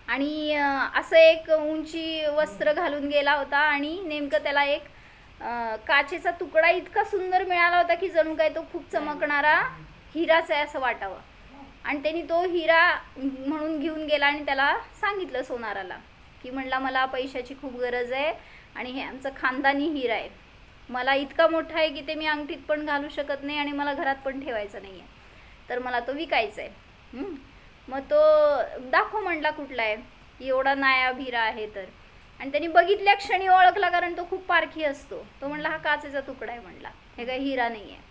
आणि असं एक उंची वस्त्र घालून गेला होता, आणि नेमकं त्याला एक काचेचा तुकडा इतका सुंदर मिळाला होता की जणू काय तो खूप चमकणारा हिराच आहे असं वाटावं. आणि त्यांनी तो हिरा म्हणून घेऊन गेला आणि त्याला सांगितलं सोनाराला की म्हणला मला पैशाची खूप गरज आहे आणि हे आमचं खानदानी हिरा आहे. मला इतका मोठा आहे की ते मी अंगठीत पण घालू शकत नाही आणि मला घरात पण ठेवायचं नाही आहे, तर मला तो विकायचा आहे. मग तो दाखव म्हणला कुठला आहे, एवढा नायाब हिरा आहे तर. आणि त्यांनी बघितल्या क्षणी ओळखला, कारण तो खूप पारखी असतो. तो म्हणला हा काचेचा तुकडा आहे म्हणला, हे काही हिरा नाही आहे.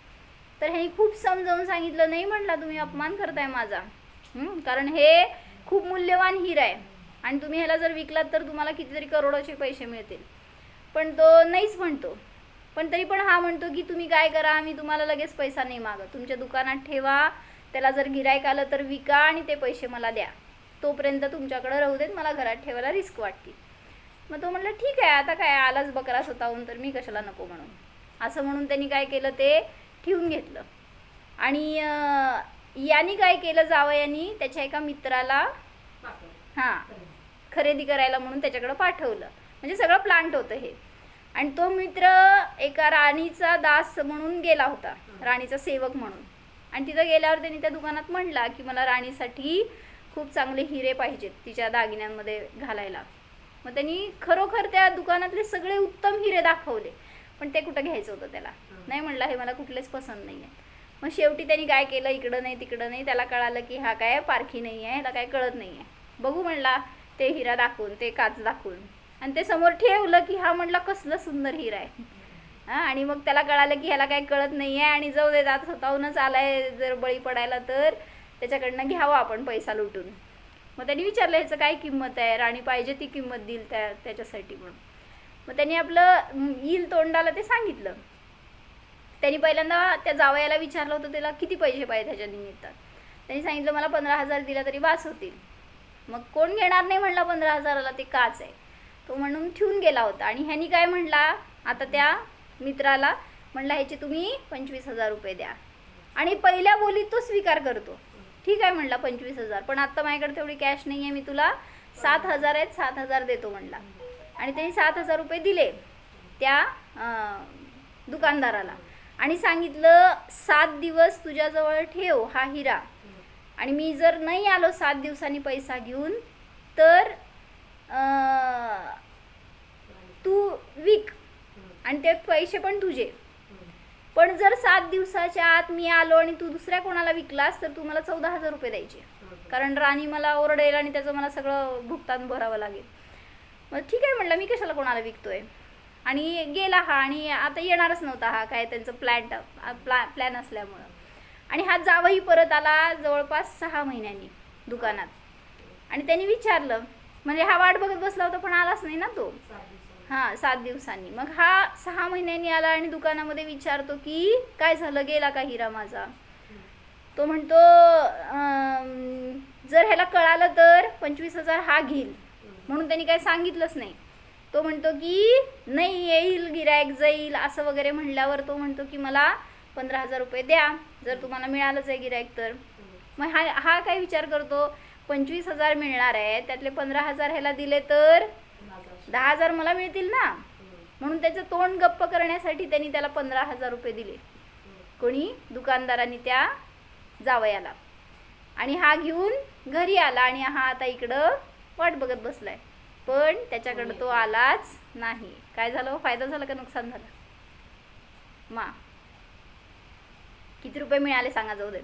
तर ह्यानी खूप समजावून सांगितलं, नाही म्हणला तुम्ही अपमान करताय माझा, कारण हे खूप मूल्यवान हिरा आहे आणि तुम्ही ह्याला जर विकलात तर तुम्हाला कितीतरी करोडाचे पैसे मिळतील. पण तो नाहीच म्हणतो. पण तरी पण हा म्हणतो की तुम्ही काय करा, आम्ही तुम्हाला लगेच पैसा नाही मागत, तुमच्या दुकानात ठेवा, त्याला जर गिरायक आलं तर विका आणि ते पैसे मला द्या, तोपर्यंत तुमच्याकडे राहू देत, मला घरात ठेवायला रिस्क वाटते. मग तो म्हणला ठीक आहे, आता काय आलाच बकरा स्वतःहून तर मी कशाला नको म्हणून. असं म्हणून त्यांनी काय केलं, ते ठेवून घेतलं. आणि यांनी काय केलं, जावयांनी त्याच्या एका मित्राला खरेदी करायला म्हणून त्याच्याकडं पाठवलं. म्हणजे सगळं प्लांट होतं हे. आणि तो मित्र एका राणीचा दास म्हणून गेला होता, राणीचा सेवक म्हणून. आणि तिथं गेल्यावर त्यांनी त्या दुकानात म्हणला की मला राणीसाठी खूप चांगले हिरे पाहिजेत तिच्या दागिन्यांमध्ये घालायला. मग त्यांनी खरोखर त्या दुकानातले सगळे उत्तम हिरे दाखवले, पण ते कुठं घ्यायचं होतं त्याला. नाही म्हणला हे मला कुठलेच पसंत नाही आहे. मग शेवटी त्यांनी काय केलं, इकडं नाही तिकडं नाही, त्याला कळालं की हा काय पारखी नाही आहे, ह्याला काय कळत नाही आहे. बघू म्हणला ते हिरा दाखवून, ते काच दाखवून, आणि ते समोर ठेवलं की हा म्हणला कसलं सुंदर हिरा आहे. आणि मग त्याला कळालं की ह्याला काही कळत नाही आहे आणि जाऊ दे, आता स्वतःहूनच आलाय जर बळी पडायला तर त्याच्याकडनं घ्यावं आपण पैसा लुटून. मग त्यांनी विचारलं ह्याचं काय किंमत आहे, राणी पाहिजे ती किंमत देईल त्याच्यासाठी म्हणून. मग त्यांनी आपलं येईल तोंडाला ते सांगितलं. त्यांनी पहिल्यांदा त्या जावयाला विचारलं होतं त्याला किती पैसे पाहिजे ह्याच्या निमित्तात. त्यांनी सांगितलं मला 15,000 दिला तरी बास होतील. मग कोण घेणार नाही म्हणला 15,000ला, ते काच आहे. तो म्हणून ठेवून गेला होता. आणि ह्यानी काय म्हणला आता त्या मित्राला, म्हणला ह्याचे तुम्ही 25,000 रुपये द्या. आणि पहिल्या बोलीत तो स्वीकार करतो. ठीक आहे म्हणला 25,000, पण आत्ता माझ्याकडे तेवढी कॅश नाही आहे, मी तुला 7,000 आहेत, 7,000 देतो म्हणला. आणि त्यांनी 7,000 रुपये दिले त्या दुकानदाराला आणि सांगितलं 7 दिवस तुझ्याजवळ ठेव हा हिरा, आणि मी जर नाही आलो 7 दिवसांनी पैसा घेऊन तर तू विक आणि ते पैसे पण तुझे. पण जर 7 दिवसाच्या आत मी आलो आणि तू दुसऱ्या कोणाला विकलास तर तू मला 14,000 रुपये द्यायचे, कारण राणी मला ओरडेल आणि त्याचं मला सगळं भुगतान भरावं लागेल. मग ठीक आहे म्हणलं, मी कशाला कोणाला विकतोय. आणि गेला हा, आणि आता येणारच नव्हता हा, काय त्यांचं प्लॅन असल्यामुळं. आणि हा जावई परत आला जवळपास 6 महिन्यांनी दुकानात. आणि त्यांनी विचारलं, म्हणजे हा वाट बघत बसला होता पण आलाच नाही ना तो. 7 दिवसांनी. मग हा 6 महिन्यांनी आला आणि दुकानामध्ये विचारतो की काय झालं, गेला का हिरा माझा. तो म्हणतो जर ह्याला कळालं तर 25,000 हा घेईल, म्हणून त्यांनी काय सांगितलंच नाही. तो म्हणतो की नाही येईल गिरायक जाईल असं वगैरे म्हणल्यावर तो म्हणतो की मला 15,000 रुपये द्या जर तुम्हाला मिळालंच आहे गिरायक तर. मग हा काय विचार करतो, 25,000 मिळणार आहे, त्यातले 15,000 ह्याला दिले तर 10,000 मला मिळतील ना. म्हणून त्याचं तोंड गप्प करण्यासाठी त्यांनी त्याला 15,000 रुपये दिले, कोणी दुकानदारांनी त्या जावयाला. आणि हा घेऊन घरी आला आणि हा आता इकडं वाट बघत बसलाय, पण त्याच्याकडं तो आलाच नाही. काय झालं, फायदा झाला का नुकसान झालं. किती रुपये मिळाले सांगा, जाऊ दे.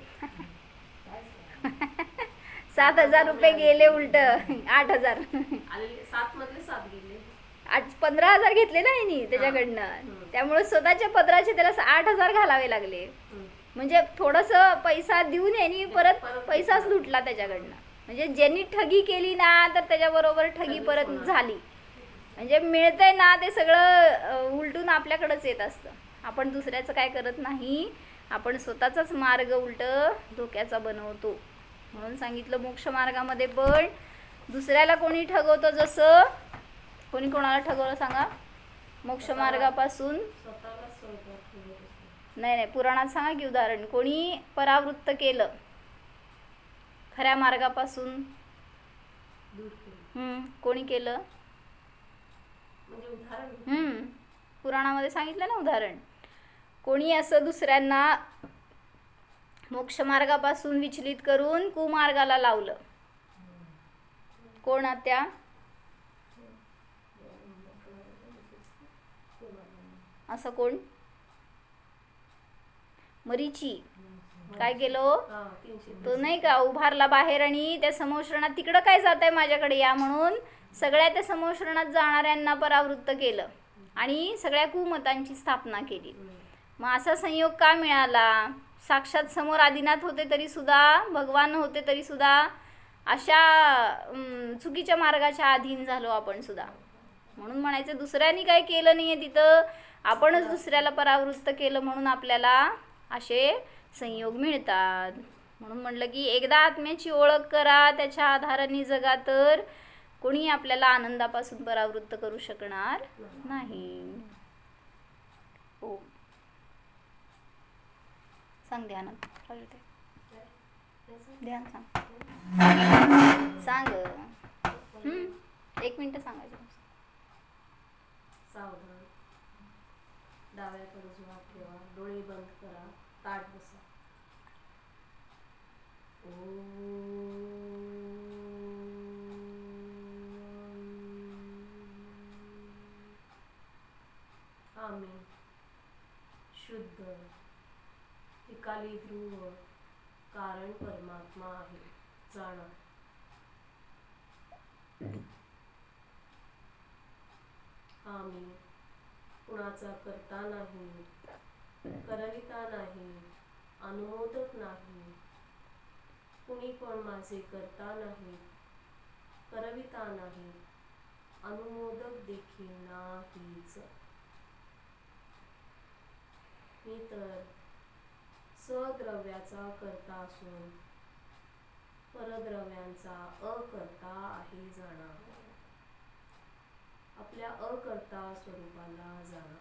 7,000 रुपये गेले, उलट 8,000. 7 मधले 7 गेले. 15,000 घेतले ना ह्यानी त्याच्याकडनं, त्यामुळे स्वतःच्या पदराचे त्याला 8,000 घालावे लागले. म्हणजे थोडंसं पैसा देऊन यांनी परत पैसाच लुटला त्याच्याकडनं. म्हणजे ज्यांनी ठगी केली ना तर त्याच्याबरोबर ठगी परत झाली. म्हणजे मिळतंय ना ते सगळं उलटून आपल्याकडंच येत असतं. आपण दुसऱ्याचं काय करत नाही, आपण स्वतःचाच मार्ग उलट धोक्याचा बनवतो. म्हणून सांगितलं मोक्ष मार्गामध्ये पण दुसऱ्याला कोणी ठगवतं, जसं कोणी कोणाला ठगवलं सांगा, मोक्ष मार्गापासून नाही पुराणात सांगा की उदाहरण, कोणी परावृत्त केलं खऱ्या मार्गापासून, कोणी केलं, म्हणजे उदाहरण पुराणामध्ये सांगितलं ना उदाहरण. कोणी असं दुसऱ्यांना मोक्षमार्गापासून विचलित करून कुमार्गाला लावलं. कोण आत्या? असं कोण? मरीची. काय केलं? हा 300 तो नाही का उभारला बाहेर आणि त्या समोश्रणात तिकडं काय जात आहे माझ्याकडे या म्हणून सगळ्या त्या समोश्रणात जाणाऱ्यांना परावृत्त केलं आणि सगळ्या कुमतांची स्थापना केली. मग असा संयोग का मिळाला? साक्षात समोर आदिनाथ होते तरी सुद्धा, भगवान होते तरी सुद्धा अशा चुकीच्या मार्गाच्या अधीन झालो आपण सुद्धा. म्हणून म्हणायचं दुसऱ्यांनी काय केलं नाहीये तिथं, आपणच दुसऱ्याला परावृत्त केलं म्हणून आपल्याला असे संयोग मिळतात. म्हणून म्हटलं की एकदा आत्म्याची ओळख करा, त्याच्या आधाराने जगा, तर कोणी आपल्याला आनंदापासून परावृत्त करू शकणार नाही. हो सांग ध्यानात ध्यान सांग 1 मिनिट सांगायचं. सावधान. डाव्याकडे जुळा ठेवा, डोळे बंद करा, ताट बसा. आम्ही शुद्ध त्रिकाली ध्रुव कारण परमात्मा आहे जाणा. आम्ही कुणाचा करता नाही, करविता नाही, अनुमोदक नाही. कुणी पण माझे करता नाही, करविता नाही, अनुमोदक देखील नाहीच. मी तर सद्रव्याचा करता असून परद्रव्यांचा अकर्ता आहे जाणा. आपल्या अकर्ता स्वरूपाला जाणा.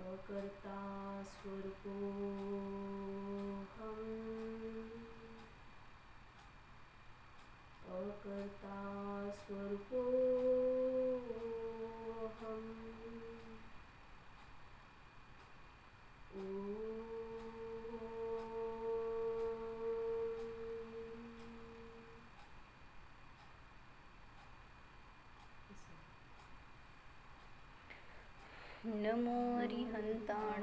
अकर्ता स्वरूपोऽहम्. अकर्ता स्वरूपोऽहम्. नमो हरिहंताण